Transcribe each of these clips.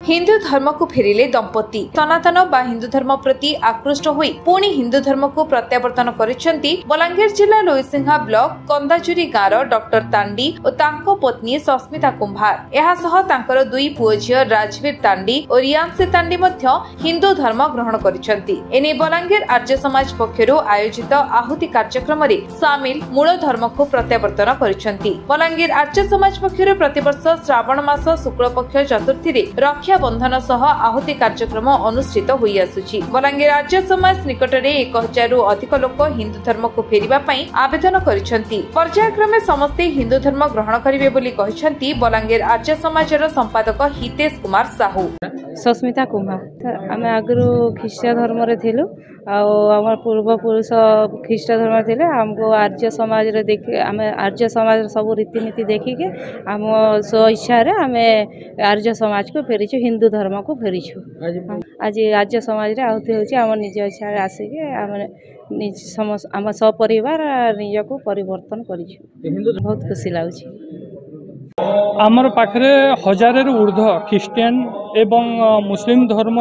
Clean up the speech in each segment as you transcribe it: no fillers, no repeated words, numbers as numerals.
हिंदू धर्म को फेरिले दंपति सनातन बा हिंदू धर्म प्रति आकृष्ट होई पुणी हिंदू धर्म को प्रत्यावर्तन करिसेंती बलांगीर जिला लोईसिंहा ब्लॉक कंदाचुरी गाँव डॉक्टर तांडी और तांको पत्नी सस्मिता कुंभार एहा सह तांकर दुई पुओ झियो राजवीर तांडी और रियांशी तांडी मध्य हिंदू धर्म ग्रहण करिसेंती एने बलांगीर आर्य समाज पक्षरु आयोजित आहुति कार्यक्रम रे शामिल मूल धर्म को प्रत्यावर्तन करिसेंती बलांगीर आर्य समाज पक्षरु प्रतिवर्ष श्रावण मास शुक्ल पक्ष चतुर्थी रे रक्षा बंधन सह आहुति कार्यक्रम अनुष्ठित होई आसुची बलांगीर राज्य समाज निकटरे 1000 रु अधिक लोक हिंदू धर्म को फेरिबा पई आवेदन करिसेंती पर्यायक्रमे समस्ते हिंदू धर्म ग्रहण करिवे बोली कहिसेंती बलांगीर राज्य समाजर संपादक हितेश कुमार साहू। सस्मिता कुमार आम आगु ख्रीष्ट धर्म रे थिलु आम पूर्वपुरुष ख्रीष्ट धर्म थे आमको आर्य समाज देखिए आम आर्य समाज सब रीतिनीति देखिके आम स्व इच्छा आम आर्य समाज को फेरीचु हिंदू धर्म को फेरीचु आज आर्य समाज आहुति होची आम निज इच्छा आसिके आम सपरिवार निज को परिवर्तन करिछु बहुत खुशी लागुछि। आमर पाखरे 1000 रु ऊर्ध्व ख्रीस्टियन एवं मुस्लिम धर्म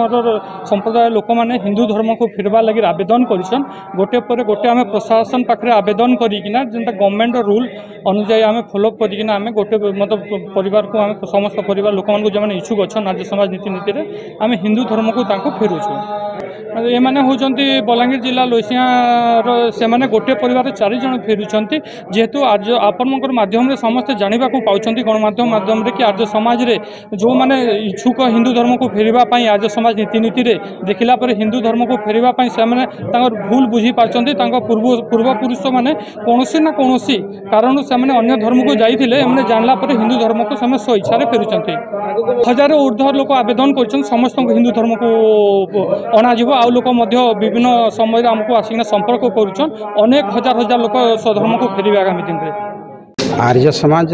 संप्रदाय लोक माने हिंदू धर्म को फिरवा लगी आवेदन करिसन गोटे पर गोटे आम प्रशासन पाखरे आवेदन करिकिना जेंता गवर्नमेंट रूल अनुसार आम फॉलो करिकिना आम गोटे मतलब परिवार को आम समस्त परिवार लोक मान जो माने इच्छुक अच्छा आर्य समाज नीति नीति रे आम हिंदू धर्म को तांको फेरुछु ए माने होचंती बलांगीर जिला लोईसिंहा से माने गोटे परिवार 4 जन फेरुचंती जेहेतु आर्य आपनकर माध्यम रे समस्त जानिबा को पाउचंती गणमाध्यम माध्यम रे कि आर्य समाज रे जो माने इच्छुक हिंदू धर्म को फेरिबा पई आर्य समाज नीति नीति रे देखिला पर हिंदू धर्म को फेरिबा पई से माने तांकर भूल बुझी पाचंती तांको पूर्व पुरुष माने कोनोसी ना कोनोसी कारण से माने अन्य धर्म को जाइथिले माने जानला पर हिंदू धर्म को समय स्व इच्छा रे फेरुचंती 1000 ऊर्ध्व लोक आवेदन करछन समस्त हिंदू धर्म को अणा जीव आ लोक मध्य विभिन्न समय आमको आसिना संपर्क करुछन अनेक हजार लोक स्वधर्म को फेरिबे आगामी दिन रे। आर्य समाज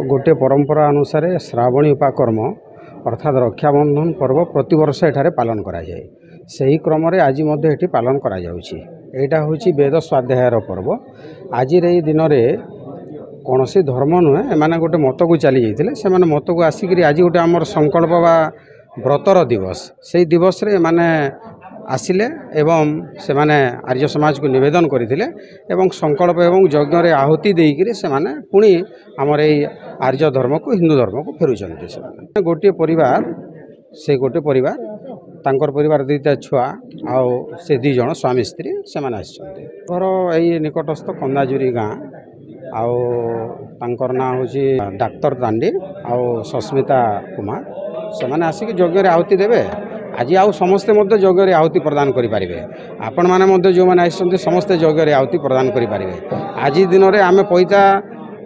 गोटे परंपरा अनुसार श्रावणी उपाकर्म अर्थात रक्षाबंधन पर्व प्रतिवर्ष एठारे पालन करा जाए सही क्रम रे आज मध्य एठी पालन करा जाउछि एटा होछि वेद स्वाध्यायर पर्व आज रे दिन रे कौनसी धर्म नुहे एमाने गोटे मत को चली जाइथिले सेमाने मत को आसिकरी आज गोटे हमर संकल्प बा व्रतर दिवस से दिवस रे माने आसिले एवं से माने आर्य समाज को निवेदन करथिले एवं संकल्प एवं यज्ञ रे आहुति देइकरी से माने पुणी हमर ए आर्य धर्म को हिंदू धर्म को फेरुचंती से माने गोटे परिवार तांकर परिवार दुईटा छुआ आउ से 2 जन स्वामी स्त्री से माने आछंती घर एई निकटस्थ कंदाजुरी गाँ आउ तांकर ना होची डॉक्टर तांडी आउ सस्मिता कुमार से माने आसिक यज्ञ रे आहुति देबे आज आउ समस्ते मध्य यज्ञ रे आहुति प्रदान करि पारिबे आपण माने मध्य जो माने आइसंती समस्ते यज्ञ रे आहुति प्रदान करि पारिबे आज दिन रे आमे पइता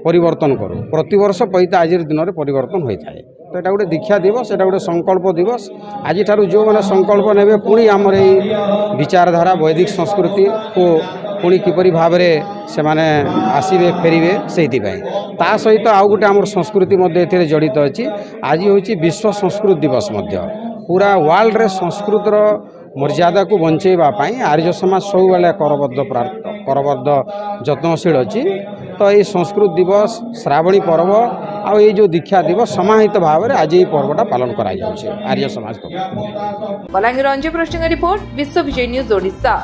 परिवर्तन करू प्रतिवर्ष पइता आज दिन रे परिवर्तन होई थाए तो एटा गोटे दीक्षा दिवस एटा गोटे संकल्प दिवस आज ठारू जो माने संकल्प नेबे पुणी हमर ए विचारधारा वैदिक संस्कृति को पुणी किपरि भाव रे से माने आसीबे फेरिबे सेति पई ता सहित आउ गोटे हमर संस्कृति मध्य एथिरे जड़ित अछि आज होछि विश्व संस्कृत दिवस मध्य पूरा वर्ल्ड रे संस्कृत रो मर्यादा को बंचेबा पई आर्य समाज सब बेले करबद्ध यत्नशील अछि तो ये संस्कृत दिवस श्रावणी पर्व आ ये जो दीक्षा दिवस समाहित भाव रे आज ये पर्वटा पालन करा जाउछि आर्य समाज को। बलांगीर अंजू प्रश्न रिपोर्ट विश्व विजय न्यूज ओडिशा।